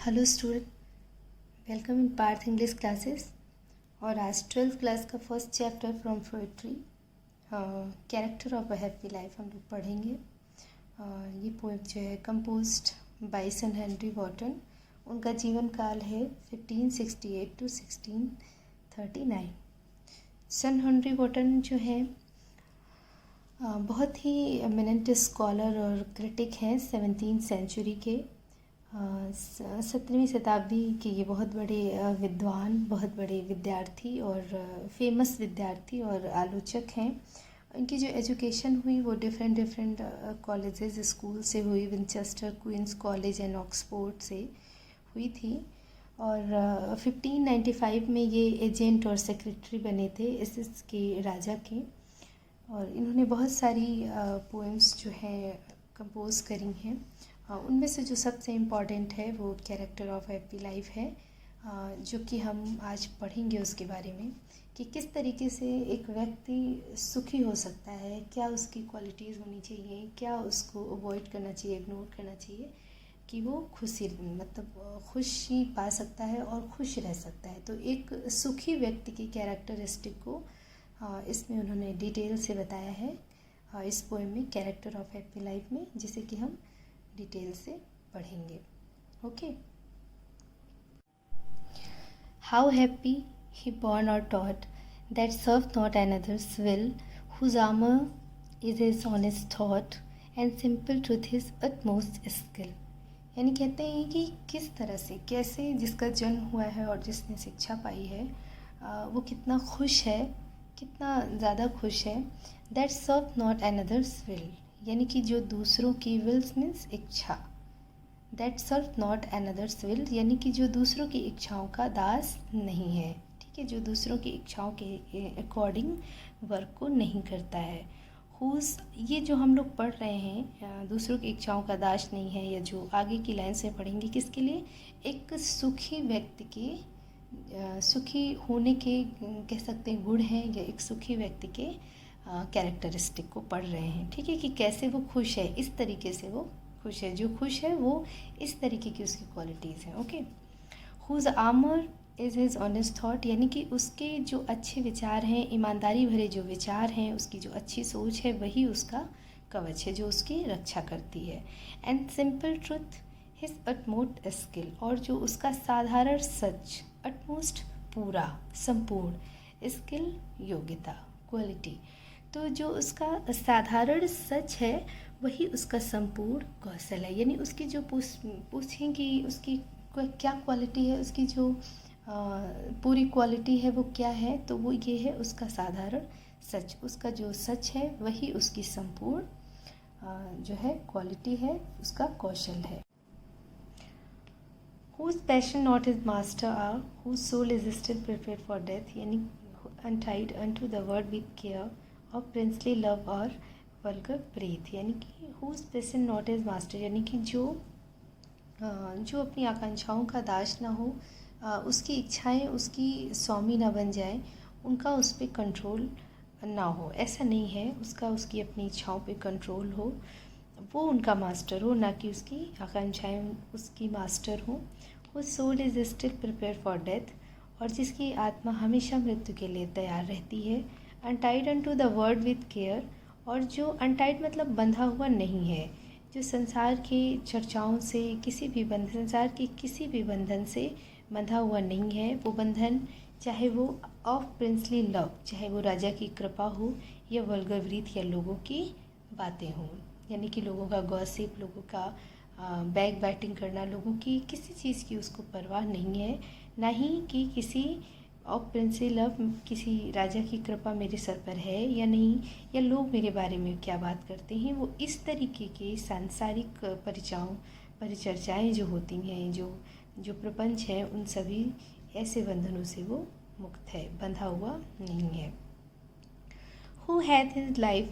Hello student, welcome in Parth English classes. और आज 12th class का first chapter from poetry character of a happy life हम लोग पढ़ेंगे। ये पोएम जो है composed by sir Henry Wotton. उनका जीवन काल है 1568 टू 1639। सन हेनरी वॉटन जो है बहुत ही एमिनेंट स्कॉलर और क्रिटिक हैं 17वीं सेंचुरी के। 17वीं शताब्दी के ये बहुत बड़े विद्वान, बहुत बड़े विद्यार्थी और फेमस विद्यार्थी और आलोचक हैं। इनकी जो एजुकेशन हुई वो डिफरेंट कॉलेजेस स्कूल से हुई। Winchester Queen's college and Oxford से हुई थी। और 1595 में ये एजेंट और सेक्रेटरी बने थे एसेक्स के राजा के। और इन्होंने बहुत सारी पोएम्स जो है कंपोज करी हैं। उनमें से जो सबसे इम्पॉर्टेंट है वो कैरेक्टर ऑफ हैप्पी लाइफ है, जो कि हम आज पढ़ेंगे उसके बारे में कि किस तरीके से एक व्यक्ति सुखी हो सकता है, क्या उसकी क्वालिटीज़ होनी चाहिए, क्या उसको अवॉइड करना चाहिए, इग्नोर करना चाहिए कि वो खुशी खुशी पा सकता है और खुश रह सकता है। तो एक सुखी व्यक्ति की कैरेक्टरिस्टिक को इसमें उन्होंने डिटेल से बताया है इस पोएम में, कैरेक्टर ऑफ हैप्पी लाइफ में, जिसे कि हम डिटेल से पढ़ेंगे। Okay. How happy he born or taught that served not another's will, whose armor is his honest thought and simple truth his utmost skill। यानी कहते हैं कि किस तरह से, कैसे जिसका जन्म हुआ है और जिसने शिक्षा पाई है वो कितना खुश है, कितना ज़्यादा खुश है। That serve not another's will, यानी कि जो दूसरों की विल्स मीन्स इच्छा। That serve not another's will, यानी कि जो दूसरों की इच्छाओं का दास नहीं है। ठीक है, जो दूसरों की इच्छाओं के अकॉर्डिंग वर्क को नहीं करता है। हुज, ये जो हम लोग पढ़ रहे हैं दूसरों की इच्छाओं का दास नहीं है, या जो आगे की लाइन से पढ़ेंगे किसके लिए, एक सुखी व्यक्ति के सुखी होने के कह सकते हैं गुण हैं, या एक सुखी व्यक्ति के कैरेक्टरिस्टिक को पढ़ रहे हैं। ठीक है, कि कैसे वो खुश है, इस तरीके से वो खुश है, जो खुश है वो इस तरीके की उसकी क्वालिटीज़ हैं। Okay. Whose armour is his honest thought, यानी कि उसके जो अच्छे विचार हैं, ईमानदारी भरे जो विचार हैं, उसकी जो अच्छी सोच है वही उसका कवच है जो उसकी रक्षा करती है। And simple truth his utmost skill, और जो उसका साधारण सच, अटमोस्ट पूरा, संपूर्ण, स्किल योग्यता, क्वालिटी। तो जो उसका साधारण सच है वही उसका संपूर्ण कौशल है। यानी उसकी जो पूछें कि उसकी क्या क्वालिटी है, उसकी जो पूरी क्वालिटी है वो क्या है, तो वो ये है उसका साधारण सच। उसका जो सच है वही उसकी संपूर्ण जो है क्वालिटी है, उसका कौशल है। Whose passion not his master are, whose soul is still prepared for death, यानी untied unto the word with care of princely love or vulgar breath, यानी कि whose passion not his master, यानी कि जो अपनी आकांक्षाओं का दास ना हो, उसकी इच्छाएं उसकी स्वामी ना बन जाए, उनका उस पर कंट्रोल ना हो, ऐसा नहीं है। उसकी अपनी इच्छाओं पे कंट्रोल हो, वो उनका मास्टर हो, ना कि उसकी आकांक्षाएं उसकी मास्टर हो। वो soul is still prepare for death, और जिसकी आत्मा हमेशा मृत्यु के लिए तैयार रहती है। Untied unto the word with care, और जो अनटाइड मतलब बंधा हुआ नहीं है, जो संसार की चर्चाओं से संसार के किसी भी बंधन से बंधा हुआ नहीं है। वो बंधन चाहे वो ऑफ प्रिंसली लव, चाहे वो राजा की कृपा हो, या वल्गर ब्रीथ, या लोगों की बातें हों, यानी कि लोगों का गॉसिप, लोगों का बैक बैटिंग करना, लोगों की किसी चीज़ की उसको परवाह नहीं है। ना ही कि किसी ऑफ प्रिंसली लव, किसी राजा की कृपा मेरे सर पर है या नहीं, या लोग मेरे बारे में क्या बात करते हैं। वो इस तरीके के सांसारिक परिचर्चाएँ जो होती हैं, जो प्रपंच है, उन सभी ऐसे बंधनों से वो मुक्त है, बंधा हुआ नहीं है। Who hath his life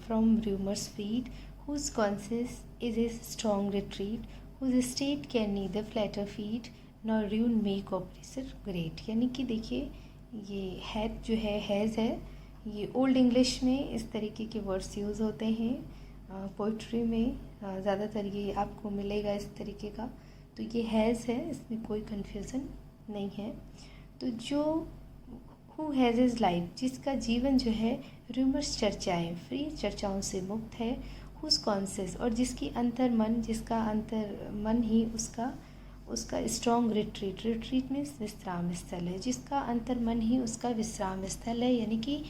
from rumor's feet, whose conscience is his strong retreat, whose state can neither flatter feet nor ruin make oppressor great। यानी कि देखिए, ये हैथ जो है, हैज़ है, ये ओल्ड इंग्लिश में इस तरीके के वर्ड्स यूज़ होते हैं। पोइट्री में ज़्यादातर ये आपको मिलेगा इस तरीके का तो ये हैज़ है, इसमें कोई कन्फ्यूज़न नहीं है। तो जो हु हैज़ इज़ लाइफ, जिसका जीवन जो है रूमर्स चर्चाएँ फ्री, चर्चाओं से मुक्त है। हुज कॉन्सियस, और जिसकी अंतर मन, जिसका अंतर मन ही उसका उसका स्ट्रॉन्ग रिट्रीट, रिट्रीट मीन्स विश्राम स्थल है, जिसका अंतर मन ही उसका विश्राम स्थल है। यानी कि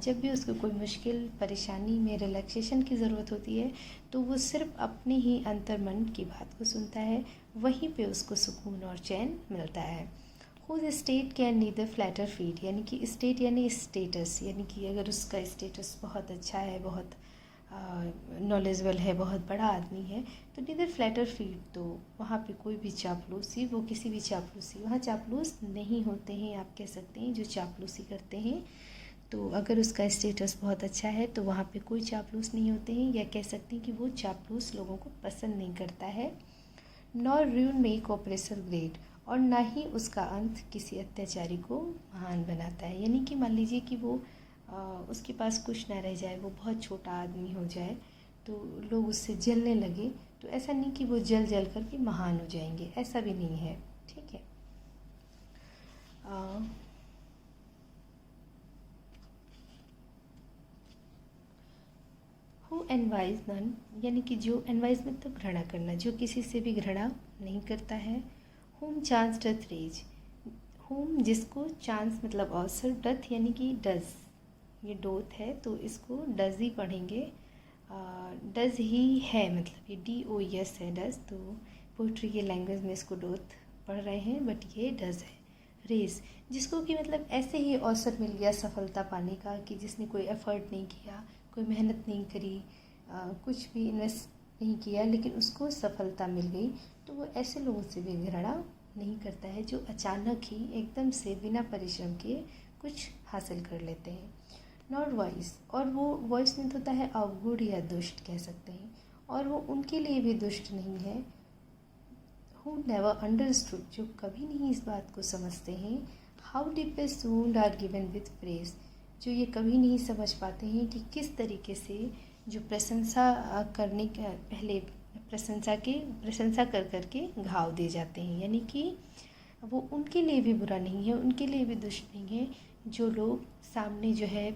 जब भी उसको कोई मुश्किल परेशानी में रिलैक्सेशन की ज़रूरत होती है तो वो सिर्फ अपने ही अंतर मन की बात को सुनता है, वहीं पे उसको सुकून और चैन मिलता है। Whose state can neither flatter feet, यानी कि स्टेट यानी स्टेटस, यानी कि अगर उसका स्टेटस बहुत अच्छा है, बहुत नॉलेजेबल है, बहुत बड़ा आदमी है, तो नीदर फ्लैटर फीट, तो वहाँ पे कोई भी चापलूसी, वो किसी भी चापलूसी, वहाँ चापलूस नहीं होते हैं, आप कह सकते हैं जो चापलूसी करते हैं। तो अगर उसका स्टेटस बहुत अच्छा है तो वहाँ पे कोई चापलूस नहीं होते हैं, या कह सकते हैं कि वो चापलूस लोगों को पसंद नहीं करता है। नॉर रून मेक ऑपरेसर ग्रेट, और ना ही उसका अंत किसी अत्याचारी को महान बनाता है। यानी कि मान लीजिए कि वो उसके पास कुछ ना रह जाए, वो बहुत छोटा आदमी हो जाए तो लोग उससे जलने लगे, तो ऐसा नहीं कि वो जल जल कर के महान हो जाएंगे, ऐसा भी नहीं है। ठीक है। हु एनवाइज नन, यानी कि जो एनवाइज मतलब घृणा करना, जो किसी से भी घृणा नहीं करता है। हुम चांस डथ रेज, हुम जिसको, चांस मतलब अवसर, डथ यानी कि डज, ये डोथ है तो इसको डज ही पढ़ेंगे। डज ही है, मतलब ये DOS है डज, तो पोइट्री के लैंग्वेज में इसको डोथ पढ़ रहे हैं, बट ये डज है। रेस, जिसको कि मतलब ऐसे ही अवसर मिल गया सफलता पाने का, कि जिसने कोई एफर्ट नहीं किया, कोई मेहनत नहीं करी, कुछ भी इन्वेस्ट नहीं किया, लेकिन उसको सफलता मिल गई, तो वो ऐसे लोगों से भी घृणा नहीं करता है जो अचानक ही एकदम से बिना परिश्रम किए कुछ हासिल कर लेते हैं। नॉट वॉइस, और वो वॉइस मीन्स होता है अवगुण या दुष्ट कह सकते हैं, और वो उनके लिए भी दुष्ट नहीं है। हु नेवर अंडरस्टूड, जो कभी नहीं इस बात को समझते हैं। How deepest wound are given with praise, जो ये कभी नहीं समझ पाते हैं कि किस तरीके से जो प्रशंसा करने के पहले प्रशंसा कर करके घाव दे जाते हैं। यानी कि वो उनके लिए भी बुरा नहीं है, उनके लिए भी दुष्ट नहीं है, जो लोग सामने जो है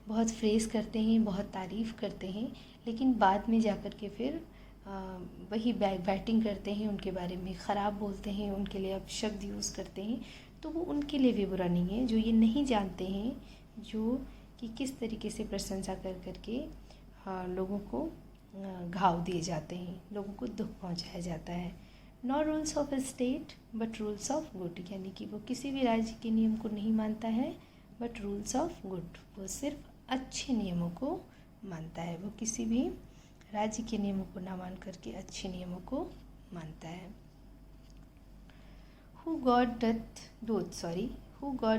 बहुत फ्रेज़ करते हैं, बहुत तारीफ़ करते हैं, लेकिन बाद में जाकर के फिर वही बैटिंग करते हैं, उनके बारे में ख़राब बोलते हैं, उनके लिए अपशब्द यूज़ करते हैं, तो वो उनके लिए भी बुरा नहीं है। जो ये नहीं जानते हैं जो कि किस तरीके से प्रशंसा कर करके लोगों को घाव दिए जाते हैं, लोगों को दुख पहुंचाया जाता है। Not rules of state but rules of good, यानी कि वो किसी भी राज्य के नियम को नहीं मानता है, बट रूल्स ऑफ गुड, वो सिर्फ अच्छे नियमों को मानता है, वो किसी भी राज्य के नियमों को ना मान करके अच्छे नियमों को मानता है। Who God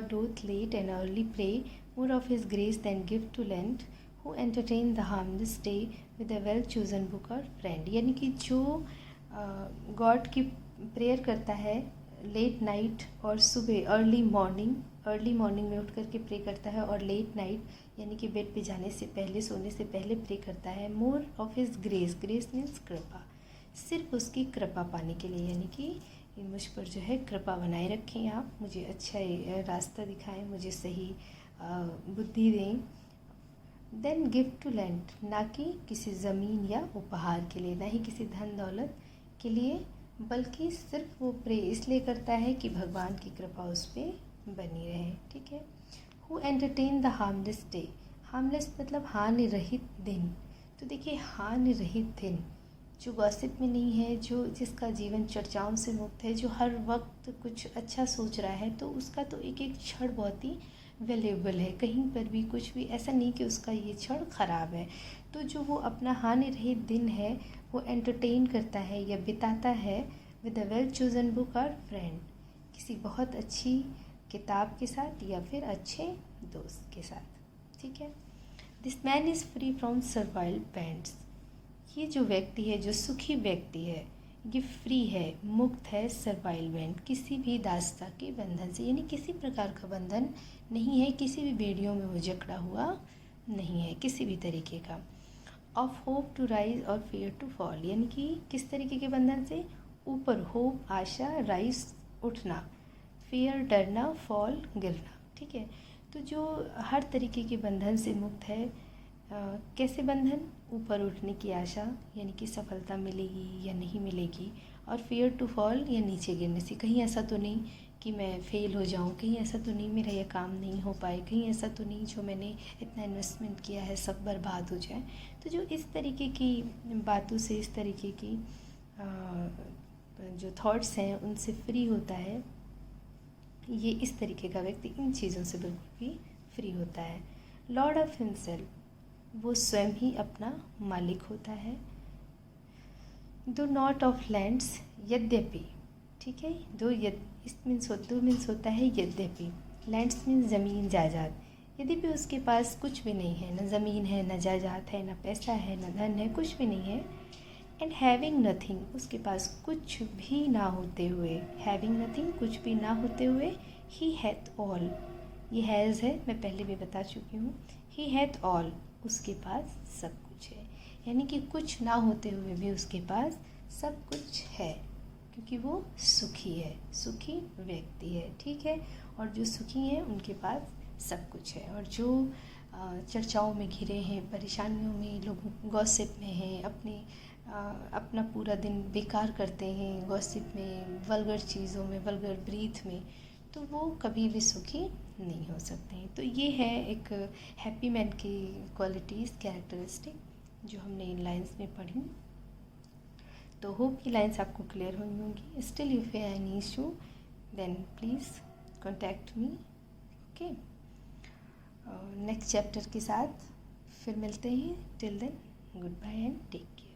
doth late and early pray, more of his grace than gift to lend, who entertain the harmless day with a well chosen book or friend, यानी कि जो गॉड की प्रेयर करता है लेट नाइट और सुबह early morning में उठ करके प्रे करता है, और लेट नाइट यानी कि बेड पे जाने से पहले, सोने से पहले प्रे करता है। मोर of his grace, grace means कृपा, सिर्फ उसकी कृपा पाने के लिए, यानी कि मुझ पर जो है कृपा बनाए रखें आप, मुझे अच्छा रास्ता दिखाएं, मुझे सही बुद्धि दें। देन गिफ्ट टू लैंड, ना कि किसी ज़मीन या उपहार के लिए, ना ही किसी धन दौलत के लिए, बल्कि सिर्फ वो प्रे इसलिए करता है कि भगवान की कृपा उस पर बनी रहे। ठीक है। Who entertain the harmless day, harmless मतलब हानि रहित दिन, तो देखिए हानि रहित दिन, जो गॉसिप में नहीं है, जो जिसका जीवन चर्चाओं से मुक्त है, जो हर वक्त कुछ अच्छा सोच रहा है, तो उसका तो एक एक क्षण बहुत ही वैल्यूएबल है, कहीं पर भी कुछ भी ऐसा नहीं कि उसका ये क्षण ख़राब है। तो जो वो अपना हानि रहित दिन है वो एंटरटेन करता है या बिताता है with a well chosen book or friend, किसी बहुत अच्छी किताब के साथ या फिर अच्छे दोस्त के साथ। ठीक है। This man is free from servile bands, ये जो व्यक्ति है, जो सुखी व्यक्ति है, ये फ्री है, मुक्त है सर्वाइल बैंड, किसी भी दास्ता के बंधन से, यानी किसी प्रकार का बंधन नहीं है, किसी भी बेड़ियों में वो जकड़ा हुआ नहीं है किसी भी तरीके का। ऑफ होप टू राइज और फियर टू फॉल, यानी कि किस तरीके के बंधन से, ऊपर होप आशा, राइज उठना, फियर डरना, फॉल गिरना। ठीक है, तो जो हर तरीके के बंधन से मुक्त है। कैसे बंधन? ऊपर उठने की आशा, यानी कि सफलता मिलेगी या नहीं मिलेगी, और फियर टू फॉल, या नीचे गिरने से, कहीं ऐसा तो नहीं कि मैं फ़ेल हो जाऊँ, कहीं ऐसा तो नहीं मेरा ये काम नहीं हो पाए, कहीं ऐसा तो नहीं जो मैंने इतना इन्वेस्टमेंट किया है सब बर्बाद हो जाए। तो जो इस तरीके की बातों से, इस तरीके की जो थॉट्स हैं उनसे फ्री होता है, ये इस तरीके का व्यक्ति इन चीज़ों से बिल्कुल भी फ्री होता है। लॉर्ड ऑफ हिमसेल्फ, वो स्वयं ही अपना मालिक होता है। दो नॉट ऑफ लैंड्स, यद्यपि, ठीक है, दो मीन्स होता है यद्यपि। लैंड्स मीन्स ज़मीन जायदाद। यद्यपि उसके पास कुछ भी नहीं है, न ज़मीन है, न जायदाद है, न पैसा है, न धन है, कुछ भी नहीं है। एंड हैविंग नथिंग, उसके पास कुछ भी ना होते हुए, हैविंग नथिंग, कुछ भी ना होते हुए, ही हैथ ऑल, ये हैज़ है, मैं पहले भी बता चुकी हूँ। ही हैथ ऑल, उसके पास सब कुछ है, यानी कि कुछ ना होते हुए भी उसके पास सब कुछ है, क्योंकि वो सुखी है, सुखी व्यक्ति है। ठीक है, और जो सुखी हैं उनके पास सब कुछ है। और जो चर्चाओं में घिरे हैं, परेशानियों में, लोग गॉसिप में हैं, अपना पूरा दिन बेकार करते हैं गॉसिप में, वल्गर चीज़ों में, वल्गर ब्रीथ में, तो वो कभी भी सुखी नहीं हो सकते हैं। तो ये है एक हैप्पी मैन की क्वालिटीज़, कैरेक्टरिस्टिक, जो हमने इन लाइंस में पढ़ी। तो होप की लाइंस आपको क्लियर हुई होंगी। Still if I need you, then please contact me. Okay, next chapter के साथ फिर मिलते हैं। Till then, goodbye and take care.